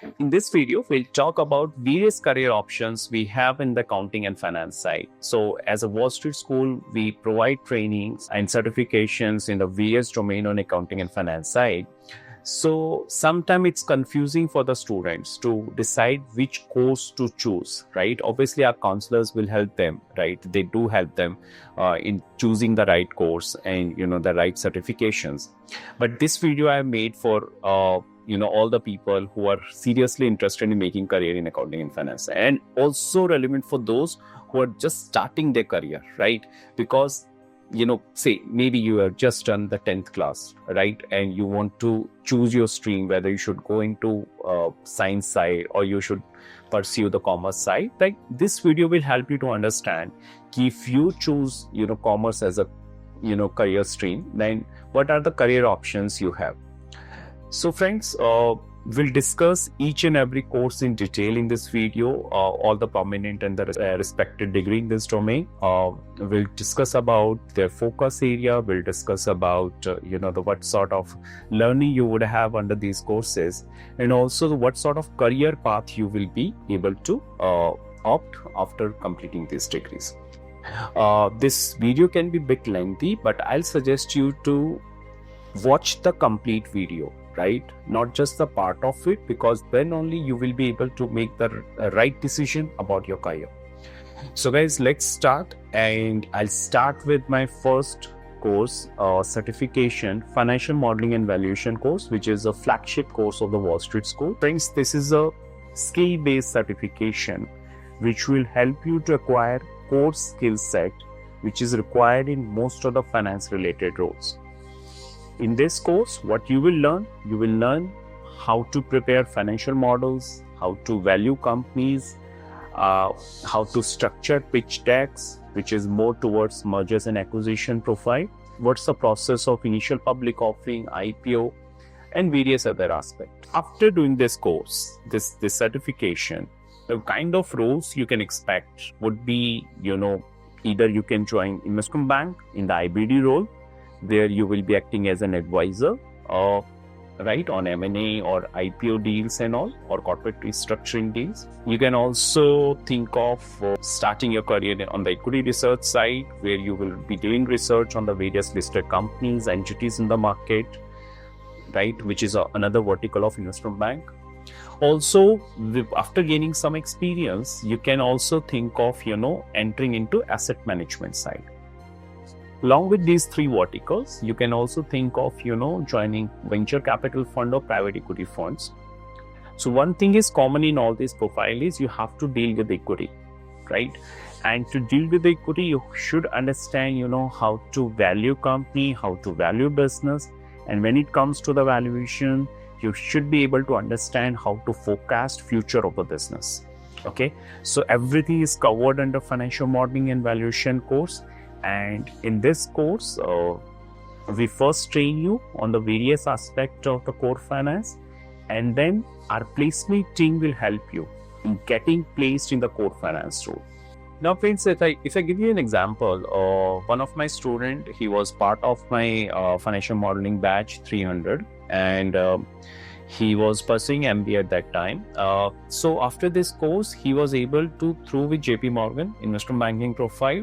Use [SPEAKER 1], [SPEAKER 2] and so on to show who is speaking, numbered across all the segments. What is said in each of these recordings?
[SPEAKER 1] In this video, we'll talk about various career options we have in the accounting and finance side. So as a WallStreet School, we provide trainings and certifications in the various domain on accounting and finance side. So sometimes it's confusing for the students to decide which course to choose, right? Obviously, our counselors will help them, right? They do help them in choosing the right course and, the right certifications. But this video I made for, all the people who are seriously interested in making career in accounting and finance, and also relevant for those who are just starting their career, right? Because say maybe you have just done the 10th class, right? And you want to choose your stream, whether you should go into science side or you should pursue the commerce side. Like, this video will help you to understand if you choose, commerce as a, career stream, then what are the career options you have. So friends, we'll discuss each and every course in detail in this video, all the prominent and the respected degree in this domain. We'll discuss about their focus area. We'll discuss about, what sort of learning you would have under these courses, and also what sort of career path you will be able to opt after completing these degrees. This video can be a bit lengthy, but I'll suggest you to watch the complete video, right? Not just the part of it, because then only you will be able to make the right decision about your career. So guys, let's start, and I'll start with my first course, certification, financial modeling and valuation course, which is a flagship course of the WallStreet School. Friends, this is a skill-based certification which will help you to acquire core skill set which is required in most of the finance related roles. In this course, what you will learn how to prepare financial models, how to value companies, how to structure pitch decks, which is more towards mergers and acquisition profile, what's the process of initial public offering, IPO, and various other aspects. After doing this course, this certification, the kind of roles you can expect would be, either you can join investment bank in the IBD role, where you will be acting as an advisor, right, on M&A or IPO deals and all, or corporate restructuring deals. You can also think of starting your career on the equity research side, where you will be doing research on the various listed companies, entities in the market, right, which is another vertical of investment bank. Also, after gaining some experience, you can also think of, entering into asset management side. Along with these three verticals, you can also think of, joining venture capital fund or private equity funds. So one thing is common in all these profiles is you have to deal with equity, right? And to deal with the equity, you should understand, how to value company, how to value business. And when it comes to the valuation, you should be able to understand how to forecast future of the business. Okay, so everything is covered under financial modeling and valuation course. And in this course, we first train you on the various aspects of the core finance, and then our placement team will help you in getting placed in the core finance role. Now friends, if I give you an example, one of my student, he was part of my financial modeling batch 300, and he was pursuing MBA at that time. So after this course, he was able to through with JP Morgan investment banking profile.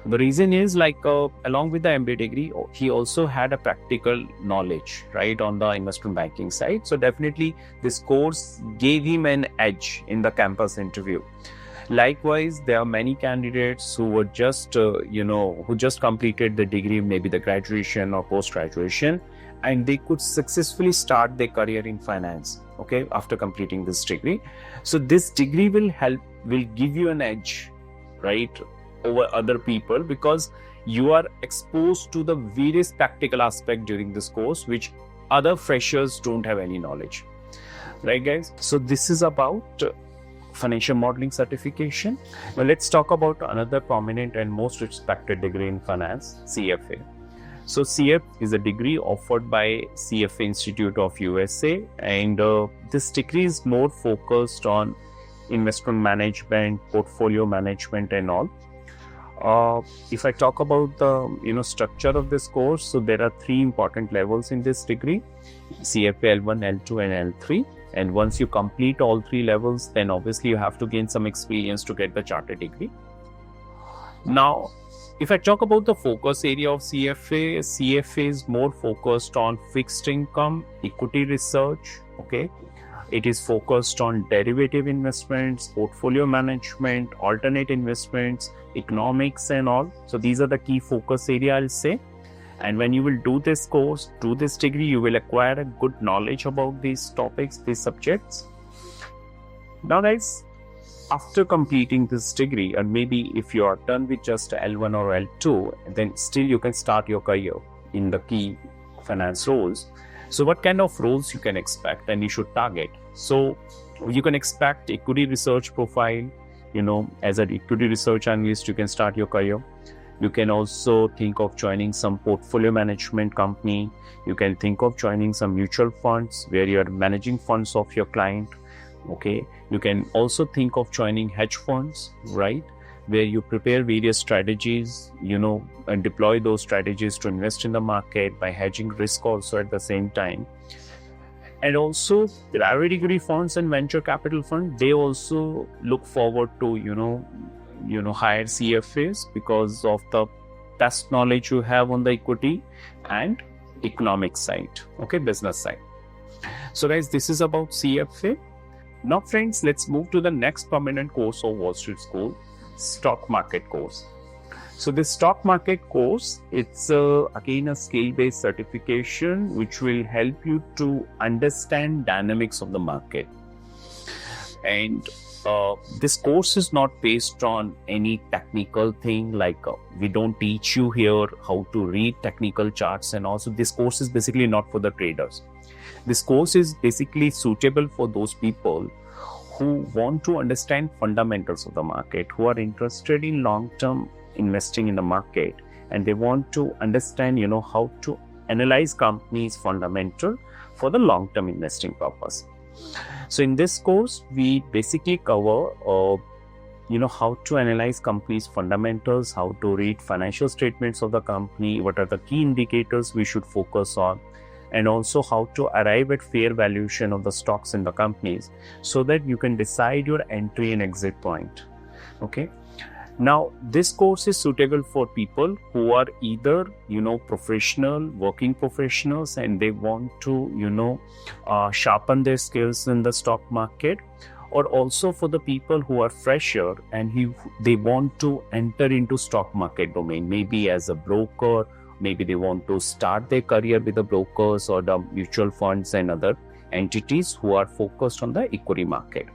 [SPEAKER 1] The reason is along with the MBA degree, he also had a practical knowledge, right, on the investment banking side. So definitely this course gave him an edge in the campus interview. Likewise, there are many candidates who were just, who just completed the degree, maybe the graduation or post-graduation, and they could successfully start their career in finance, okay, after completing this degree. So this degree will give you an edge, right, over other people, because you are exposed to the various practical aspects during this course, which other freshers don't have any knowledge, right guys? So this is about financial modeling certification. Well, let's talk about another prominent and most respected degree in finance, CFA. So CFA is a degree offered by CFA Institute of USA, and this degree is more focused on investment management, portfolio management and all. If I talk about the structure of this course, so there are three important levels in this degree: CFA L1, L2 and L3. And once you complete all 3 levels, then obviously you have to gain some experience to get the chartered degree. Now, if I talk about the focus area of CFA, CFA is more focused on fixed income, equity research, okay? It is focused on derivative investments, portfolio management, alternate investments, economics and all. So these are the key focus area, I'll say. And when you will do this course, do this degree, you will acquire a good knowledge about these topics, these subjects. Now guys, after completing this degree, and maybe if you are done with just L1 or L2, then still you can start your career in the key finance roles. So what kind of roles you can expect and you should target? So you can expect equity research profile, as an equity research analyst, you can start your career. You can also think of joining some portfolio management company. You can think of joining some mutual funds where you are managing funds of your client. Okay. You can also think of joining hedge funds, right? Where you prepare various strategies, and deploy those strategies to invest in the market by hedging risk also at the same time. And also private equity funds and venture capital fund, they also look forward to, hire CFAs because of the best knowledge you have on the equity and economic side, okay, business side. So guys, this is about CFA. Now friends, let's move to the next permanent course of WallStreet School, stock market course. So this stock market course, it's again a skill-based certification which will help you to understand dynamics of the market. And this course is not based on any technical thing, like we don't teach you here how to read technical charts, and also this course is basically not for the traders. This course is basically suitable for those people who want to understand fundamentals of the market, who are interested in long-term investing in the market, and they want to understand, how to analyze companies' fundamental for the long-term investing purpose. So in this course, we basically cover, how to analyze companies' fundamentals, how to read financial statements of the company, what are the key indicators we should focus on, and also how to arrive at fair valuation of the stocks in the companies so that you can decide your entry and exit point. Okay. Now, this course is suitable for people who are either, professional, working professionals, and they want to, sharpen their skills in the stock market, or also for the people who are fresher and they want to enter into stock market domain, maybe as a broker, maybe they want to start their career with the brokers or the mutual funds and other entities who are focused on the equity market.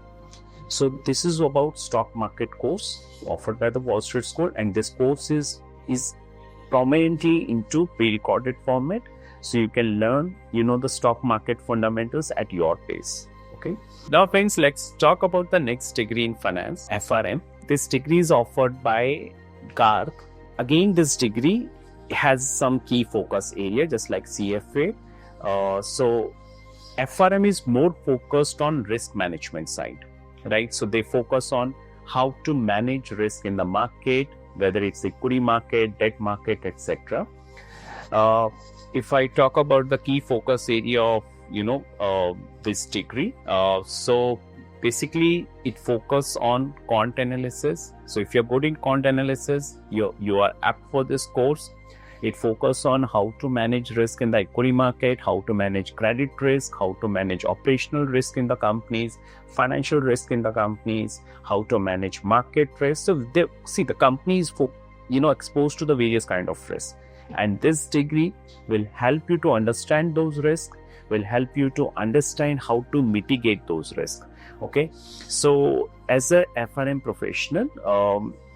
[SPEAKER 1] So this is about stock market course offered by the WallStreet School, and this course is prominently into pre-recorded format, so you can learn, the stock market fundamentals at your pace. Okay. Now friends, let's talk about the next degree in finance, FRM. This degree is offered by GARC. Again, this degree has some key focus area, just like CFA. So FRM is more focused on risk management side, right? So they focus on how to manage risk in the market, whether it's equity market, debt market, etc. If I talk about the key focus area of this degree, so basically it focuses on quant analysis. So if you're good in quant analysis, you are apt for this course. It focuses on how to manage risk in the equity market, how to manage credit risk, how to manage operational risk in the companies, financial risk in the companies, how to manage market risk. So the company is exposed to the various kind of risks, and this degree will help you to understand those risks, will help you to understand how to mitigate those risks. Okay, so as a FRM professional,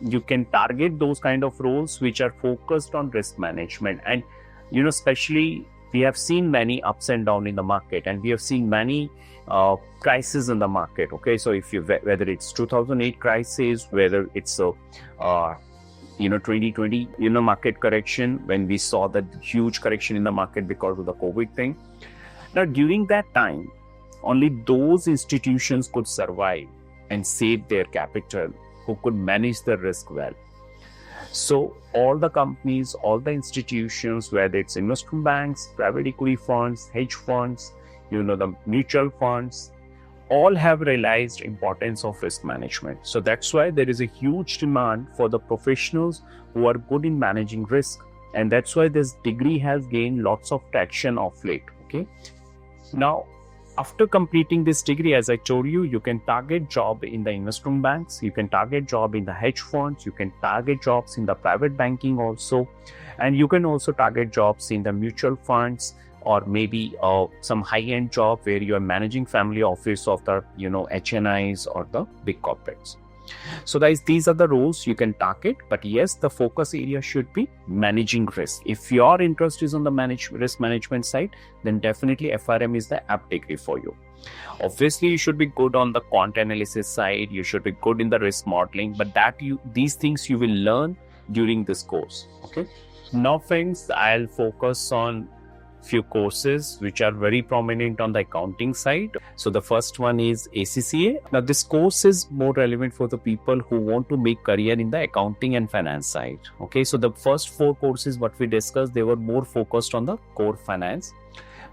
[SPEAKER 1] you can target those kind of roles which are focused on risk management. And especially we have seen many ups and downs in the market, and we have seen many crises in the market. Okay, so whether it's 2008 crisis, whether it's a 2020 market correction, when we saw that huge correction in the market because of the COVID thing. Now during that time, only those institutions could survive and save their capital who could manage the risk well. So all the companies, all the institutions, whether it's investment banks, private equity funds, hedge funds, the mutual funds, all have realized importance of risk management. So that's why there is a huge demand for the professionals who are good in managing risk. And that's why this degree has gained lots of traction of late. Okay. Now, after completing this degree, as I told you, you can target job in the investment banks, you can target job in the hedge funds, you can target jobs in the private banking also, and you can also target jobs in the mutual funds, or maybe some high-end job where you are managing family office of the HNIs or the big corporates. So guys, these are the roles you can target, but yes, the focus area should be managing risk. If your interest is on the risk management side, then definitely FRM is the apt degree for you. Obviously, you should be good on the quant analysis side, you should be good in the risk modeling, but these things you will learn during this course. Okay. Now friends, I'll focus on few courses which are very prominent on the accounting side. So the first one is ACCA. Now this course is more relevant for the people who want to make career in the accounting and finance side. Okay, so the first 4 courses what we discussed, they were more focused on the core finance.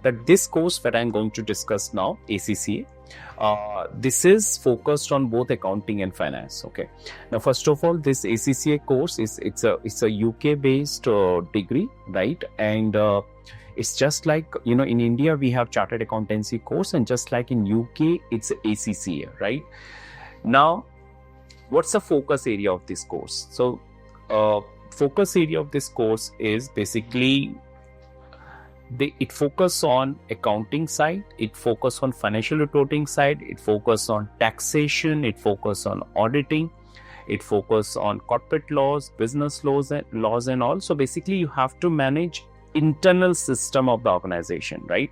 [SPEAKER 1] But this course that I'm going to discuss now, ACCA, this is focused on both accounting and finance. Okay. Now, first of all, this ACCA course it's a UK based degree, right? And it's just like, in India, we have chartered accountancy course, and just like in UK, it's ACCA, right? Now, what's the focus area of this course? So, focus area of this course is basically, it focus on accounting side, it focus on financial reporting side, it focus on taxation, it focus on auditing, it focus on corporate laws, business laws and all. So basically, you have to manage internal system of the organization, right?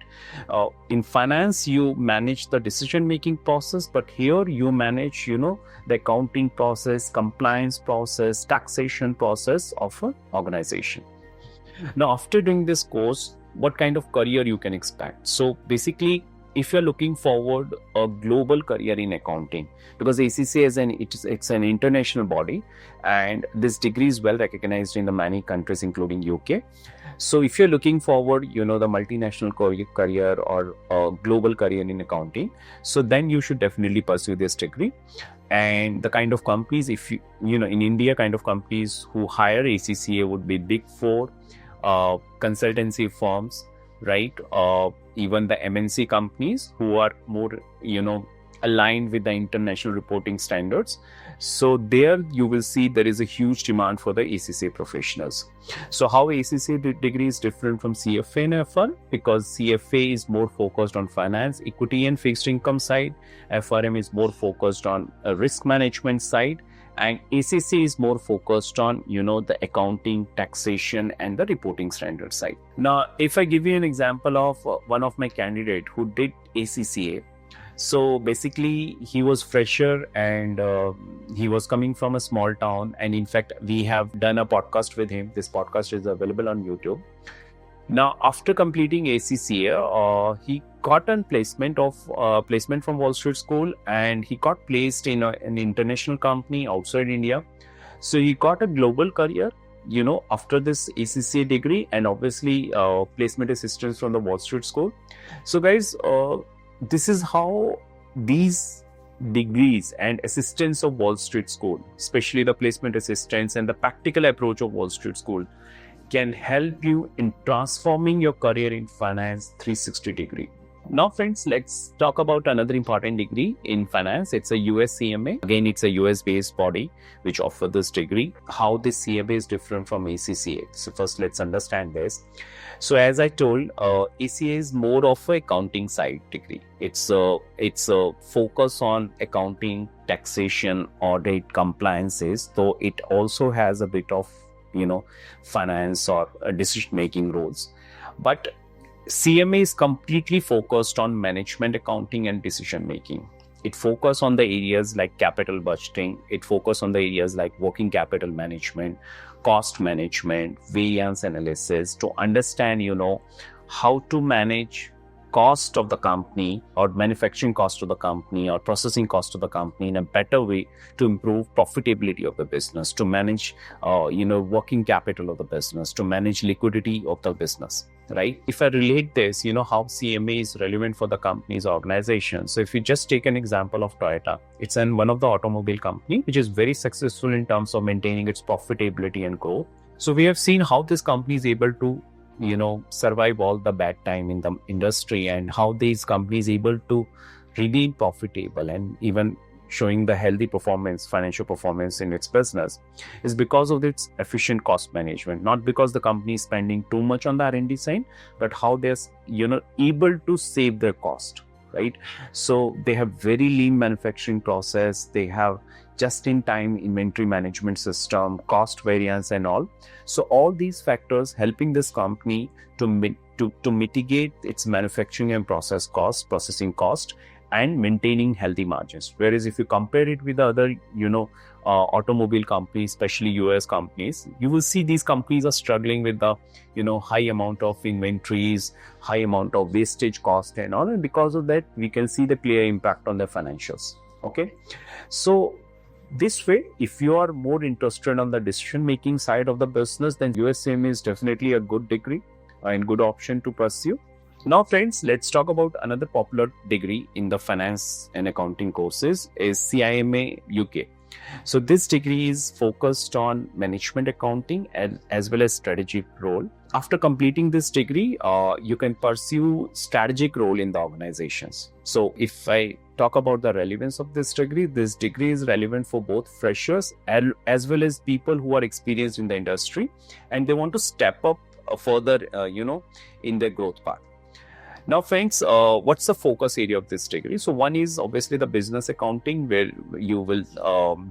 [SPEAKER 1] In finance, you manage the decision-making process, but here you manage, the accounting process, compliance process, taxation process of an organization. Now, after doing this course, what kind of career you can expect? So basically, if you're looking forward a global career in accounting, because ACCA it's an international body, and this degree is well recognized in the many countries, including UK. So if you're looking forward, the multinational career or global career in accounting, so then you should definitely pursue this degree. And the kind of companies, if in India, kind of companies who hire ACCA would be Big Four, consultancy firms, right? Even the MNC companies who are more, aligned with the international reporting standards. So there you will see there is a huge demand for the ACCA professionals. So how ACCA degree is different from CFA and FRM? Because CFA is more focused on finance, equity and fixed income side. FRM is more focused on a risk management side. And ACCA is more focused on, the accounting, taxation, and the reporting standard side. Now, if I give you an example of one of my candidate who did ACCA, so basically he was fresher and he was coming from a small town. And in fact, we have done a podcast with him. This podcast is available on YouTube. Now, after completing ACCA, he got a placement from WallStreet School, and he got placed in an international company outside India. So he got a global career, after this ACCA degree, and obviously placement assistance from the WallStreet School. So guys, this is how these degrees and assistance of WallStreet School, especially the placement assistance and the practical approach of WallStreet School, can help you in transforming your career in finance 360 degree. Now friends, let's talk about another important degree in finance. It's a US CIMA. Again, it's a US based body which offers this degree. How this CIMA is different from ACCA. So first let's understand this. So as I told, ACCA is more of a accounting side degree. It's a focus on accounting, taxation, audit, compliances. So it also has a bit of finance or decision-making roles. But CMA is completely focused on management, accounting, and decision-making. It focuses on the areas like capital budgeting. It focuses on the areas like working capital management, cost management, variance analysis, to understand, how to manage cost of the company or manufacturing cost of the company or processing cost of the company in a better way to improve profitability of the business, to manage working capital of the business, to manage liquidity of the business, right? If I relate this, how CMA is relevant for the company's organization. So if you just take an example of Toyota, it's one of the automobile company which is very successful in terms of maintaining its profitability and growth. So we have seen how this company is able to survive all the bad time in the industry, and how these companies able to remain profitable and even showing the healthy performance, financial performance in its business, is because of its efficient cost management. Not because the company is spending too much on the R&D side, but how they're able to save their cost, right? So they have very lean manufacturing process, they have just-in-time inventory management system, cost variance and all. So all these factors helping this company to mitigate its manufacturing and processing cost, and maintaining healthy margins. Whereas if you compare it with the other, automobile companies, especially US companies, you will see these companies are struggling with the, high amount of inventories, high amount of wastage cost and all. And because of that, we can see the clear impact on their financials. Okay. So this way, if you are more interested on the decision-making side of the business, then USCMA is definitely a good degree and good option to pursue. Now, friends, let's talk about another popular degree in the finance and accounting courses is CIMA UK. So this degree is focused on management accounting and as well as strategic role. After completing this degree, you can pursue strategic role in the organizations. So if I talk about the relevance of this degree is relevant for both freshers as well as people who are experienced in the industry and they want to step up further, in their growth path. Now, friends, what's the focus area of this degree? So one is obviously the business accounting, where you will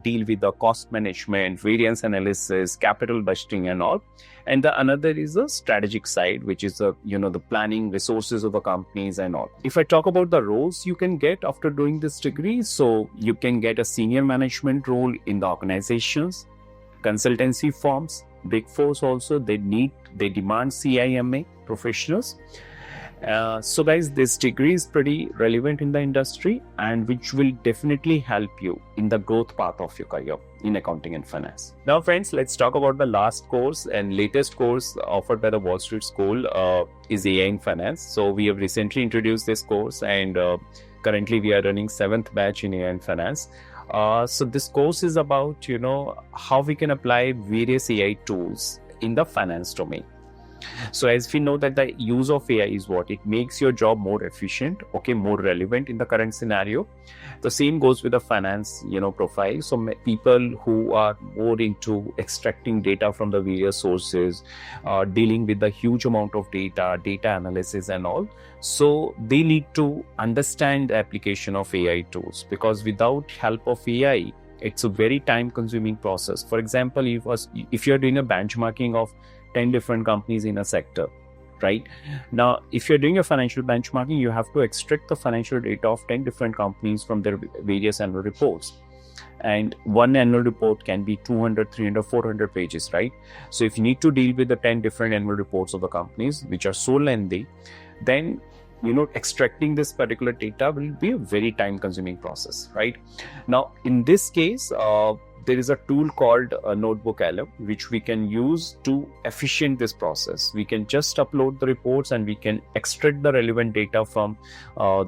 [SPEAKER 1] deal with the cost management, variance analysis, capital budgeting and all. And the another is the strategic side, which is the planning, resources of the companies and all. If I talk about the roles you can get after doing this degree, so you can get a senior management role in the organizations, consultancy firms, big fours also, they demand CIMA professionals. So guys, this degree is pretty relevant in the industry and which will definitely help you in the growth path of your career in accounting and finance. Now, friends, let's talk about the last course and latest course offered by the WallStreet School is AI in Finance. So we have recently introduced this course and currently we are running 7th batch in AI in Finance. So this course is about, how we can apply various AI tools in the finance domain. So as we know that the use of AI is what it makes your job more efficient, more relevant in the current scenario. The same goes with the finance, profile. So people who are more into extracting data from the various sources, dealing with the huge amount of data analysis and all. So they need to understand the application of AI tools, because without help of AI, it's a very time-consuming process. For example, if you're doing a benchmarking of 10 different companies in a sector, right? Now, if you're doing a financial benchmarking, you have to extract the financial data of 10 different companies from their various annual reports. And one annual report can be 200, 300, 400 pages, right? So if you need to deal with the 10 different annual reports of the companies, which are so lengthy, then extracting this particular data will be a very time-consuming process, right? Now, in this case, there is a tool called Notebook LM, which we can use to efficient this process. We can just upload the reports and we can extract the relevant data from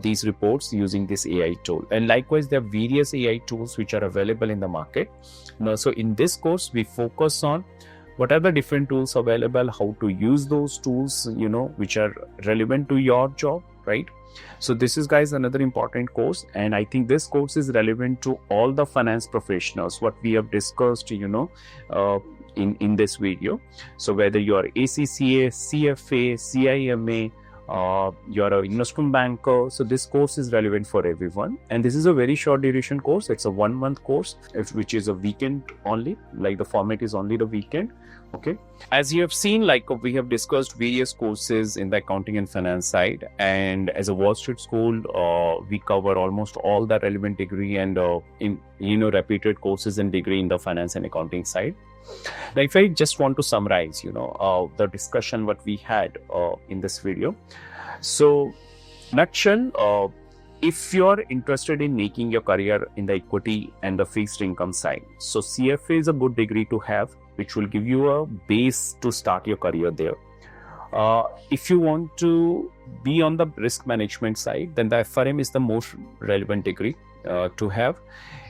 [SPEAKER 1] these reports using this AI tool. And likewise, there are various AI tools which are available in the market. Now, so in this course, we focus on what are the different tools available, how to use those tools, which are relevant to your job, right? So this is, guys, another important course, and I think this course is relevant to all the finance professionals, what we have discussed, in this video. So whether you are ACCA, CFA, CIMA, you're an investment banker, so this course is relevant for everyone. And this is a very short duration course. It's a 1-month course, which is a weekend only, like the format is only the weekend. Okay, as you have seen, like we have discussed various courses in the accounting and finance side, and as a WallStreet School, we cover almost all the relevant degree and reputed courses and degree in the finance and accounting side. Now, if I just want to summarize, the discussion what we had in this video. So Nutshell, if you're interested in making your career in the equity and the fixed income side, so CFA is a good degree to have, which will give you a base to start your career there. If you want to be on the risk management side, then the FRM is the most relevant degree to have.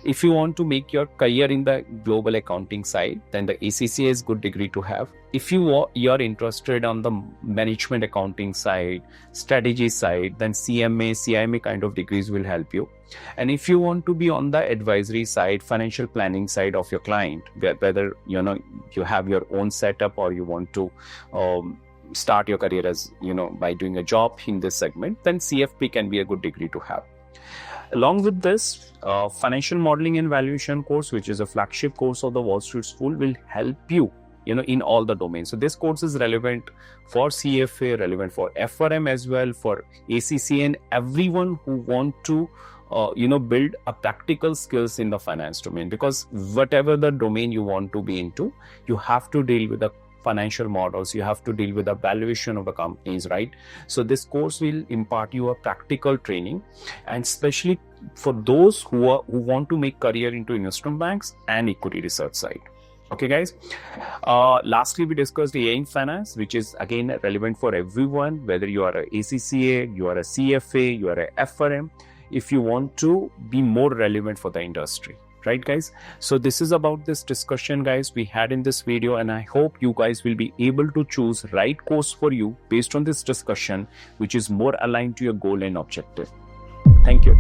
[SPEAKER 1] If you want to make your career in the global accounting side, then the ACCA is good degree to have. If you're interested on the management accounting side, strategy side, then CIMA kind of degrees will help you. And if you want to be on the advisory side, financial planning side of your client, whether you have your own setup or you want to start your career as by doing a job in this segment, then CFP can be a good degree to have. Along with this, financial modeling and valuation course, which is a flagship course of the WallStreet School, will help you in all the domains. So this course is relevant for CFA, relevant for FRM as well, for ACCA, and everyone who want to build a practical skills in the finance domain, because whatever the domain you want to be into, you have to deal with the financial models, you have to deal with the valuation of the companies, right? So this course will impart you a practical training, and especially for those who want to make career into investment banks and equity research side. Okay, guys. Lastly, we discussed AI in finance, which is again relevant for everyone, whether you are a ACCA, you are a CFA, you are a FRM, if you want to be more relevant for the industry. Right, guys? So this is about this discussion, guys, we had in this video, and I hope you guys will be able to choose right course for you based on this discussion, which is more aligned to your goal and objective. Thank you.